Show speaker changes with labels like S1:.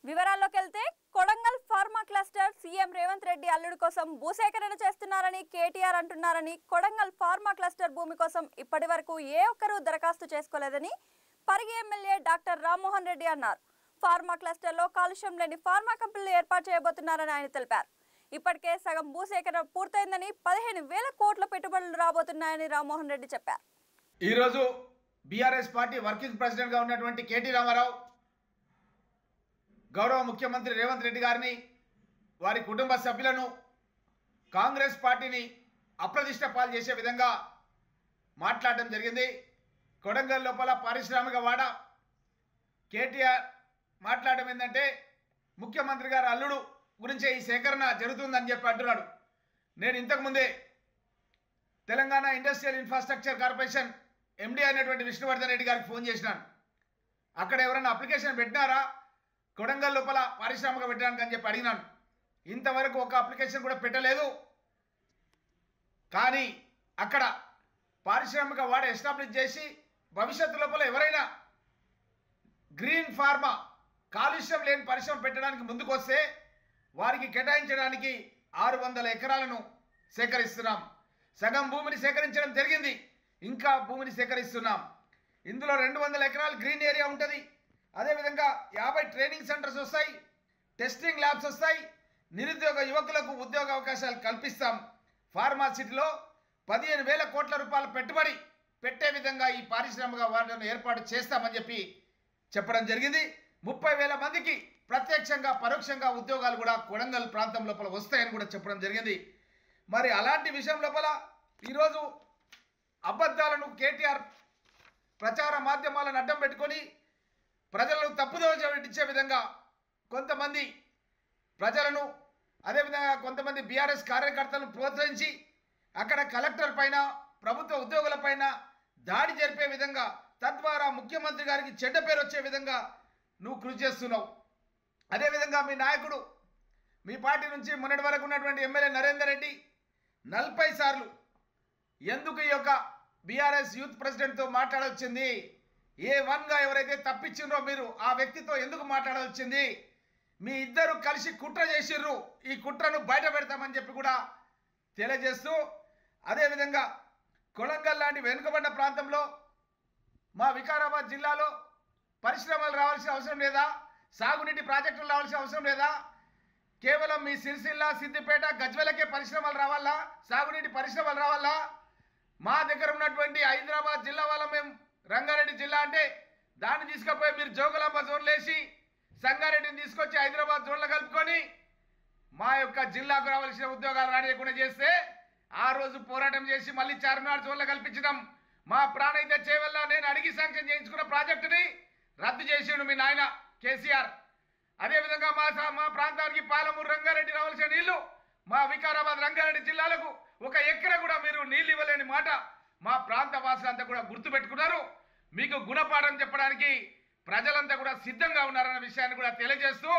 S1: వివరాల్లోకి వెళ్తే Kodangal pharma cluster CM Revanth Reddy అల్లుడు కోసం భూసేకరణ చేస్తున్నారని కేటీఆర్ అంటున్నారని, కొడంగల్ ఫార్మా క్లస్టర్ భూమి కోసం ఇప్పటివరకు ఏ ఒక్కరూ దరఖాస్తు చేసుకోలేదని పరిగి ఎమ్మెల్యే డాక్టర్ రామ్మోహన్ రెడ్డి అన్నారు. ఫార్మా క్లస్టర్లో కాలుష్యం లేని ఫార్మా కంపెనీలు ఏర్పాటు చేయబోతున్నారని ఆయన తెలిపారు. ఇప్పటికే సగం భూసేకరణ పూర్తయిందని 15,000 కోట్ల పెట్టుబడులు రాబోతున్నాయని రామ్మోహన్ రెడ్డి చెప్పారు.
S2: ఈ రోజు బీఆర్ఎస్ పార్టీ వర్కింగ్ ప్రెసిడెంట్ గా ఉన్నటువంటి కేటీ రామారావు గౌరవ ముఖ్యమంత్రి రేవంత్ రెడ్డి గారిని, వారి కుటుంబ సభ్యులను కాంగ్రెస్ పార్టీని అప్రతిష్ట పాలు చేసే విధంగా మాట్లాడడం జరిగింది. కొడంగల్ లోపల పారిశ్రామిక వాడ కేటీఆర్ మాట్లాడడం ఏంటంటే ముఖ్యమంత్రి గారు అల్లుడు గురించే ఈ సేకరణ జరుగుతుందని చెప్పి అంటున్నాడు. నేను ఇంతకుముందే Telangana industrial infrastructure corporation MD అయినటువంటి విష్ణువర్ధన్ రెడ్డి గారికి ఫోన్ చేసినాను. అక్కడ ఎవరైనా అప్లికేషన్ పెట్టినారా కొడంగల్ లోపల పారిశ్రామిక పెట్టడానికి అని చెప్పి అడిగినాను. ఇంతవరకు ఒక అప్లికేషన్ కూడా పెట్టలేదు. కానీ అక్కడ పారిశ్రామిక వాడ ఎస్టాబ్లిష్ చేసి భవిష్యత్తు లోపల ఎవరైనా గ్రీన్ ఫార్మా కాలుష్యం లేని పరిశ్రమ పెట్టడానికి ముందుకు వస్తే వారికి కేటాయించడానికి 600 ఎకరాలను సేకరిస్తున్నాం. సగం భూమిని సేకరించడం జరిగింది, ఇంకా భూమిని సేకరిస్తున్నాం. ఇందులో 200 ఎకరాలు గ్రీన్ ఏరియా ఉంటుంది. అదేవిధంగా 50 ట్రైనింగ్ సెంటర్స్ వస్తాయి, టెస్టింగ్ ల్యాబ్స్ వస్తాయి. నిరుద్యోగ యువకులకు ఉద్యోగ అవకాశాలు కల్పిస్తాం. ఫార్మాసిటీలో 15,000 కోట్ల రూపాయల పెట్టుబడి పెట్టే విధంగా ఈ పారిశ్రామిక వాడను ఏర్పాటు చేస్తామని చెప్పి చెప్పడం జరిగింది. 30,000 మందికి ప్రత్యక్షంగా పరోక్షంగా ఉద్యోగాలు కూడా కొడంగల్ ప్రాంతం లోపల వస్తాయని కూడా చెప్పడం జరిగింది. మరి అలాంటి విషయం లోపల ఈరోజు అబద్ధాలను కేటీఆర్ ప్రచార మాధ్యమాలను అడ్డం పెట్టుకొని ప్రజలను తప్పుదోవ పట్టించే విధంగా కొంతమంది ప్రజలను, అదేవిధంగా కొంతమంది బీఆర్ఎస్ కార్యకర్తలను ప్రోత్సహించి అక్కడ కలెక్టర్ పైన, ప్రభుత్వ ఉద్యోగుల పైన దాడి జరిపే విధంగా, తద్వారా ముఖ్యమంత్రి గారికి చెడ్డ పేరు వచ్చే విధంగా నువ్వు కృషి చేస్తున్నావు. అదేవిధంగా మీ నాయకుడు, మీ పార్టీ నుంచి మొన్నటి వరకు ఉన్నటువంటి ఎమ్మెల్యే నరేందర్ రెడ్డి 40 సార్లు ఎందుకు ఈ యొక్క బీఆర్ఎస్ యూత్ ప్రెసిడెంట్తో మాట్లాడవచ్చింది, A1గా ఎవరైతే తప్పించిండ్రో మీరు ఆ వ్యక్తితో ఎందుకు మాట్లాడవచ్చింది, మీ ఇద్దరు కలిసి కుట్ర చేసిర్రు, ఈ కుట్రను బయట పెడతామని చెప్పి కూడా తెలియజేస్తూ, అదేవిధంగా కొడంగల్ లాంటి వెనుకబడిన ప్రాంతంలో మా వికారాబాద్ జిల్లాలో పరిశ్రమలు రావాల్సిన అవసరం లేదా, సాగునీటి ప్రాజెక్టులు రావాల్సిన అవసరం లేదా, కేవలం మీ సిరిసిల్ల, సిద్దిపేట, గజ్వెలకే పరిశ్రమలు రావాలా, సాగునీటి పరిశ్రమలు రావాలా? మా దగ్గర ఉన్నటువంటి హైదరాబాద్ జిల్లా వాళ్ళ మేము రంగారెడ్డి జిల్లా అంటే దాన్ని తీసుకుపోయి మీరు జోగులాంబ జోన్లు వేసి సంగారెడ్డిని తీసుకొచ్చి హైదరాబాద్ జోన్లో కలుపుకొని మా యొక్క జిల్లాకు రావాల్సిన ఉద్యోగాలు రానియకుండా చేస్తే ఆ రోజు పోరాటం చేసి మళ్ళీ చార్మినార్ జోన్లో కల్పించడం, మా ప్రాణైతే చేవల్ల నేను అడిగి శాంక్షన్ చేయించుకున్న ప్రాజెక్టుని రద్దు చేసిండు మీ నాయన కేసీఆర్. అదేవిధంగా మా ప్రాంతానికి పాలమూరు, రంగారెడ్డి రావాల్సిన నీళ్లు మా వికారాబాద్, రంగారెడ్డి జిల్లాలకు 1 ఎకరా కూడా మీరు నీళ్ళు ఇవ్వలేని మాట మా ప్రాంత వాసులంతా కూడా గుర్తుపెట్టుకున్నారు. మీకు గుణపాఠం చెప్పడానికి ప్రజలంతా కూడా సిద్ధంగా ఉన్నారన్న విషయాన్ని కూడా తెలియజేస్తూ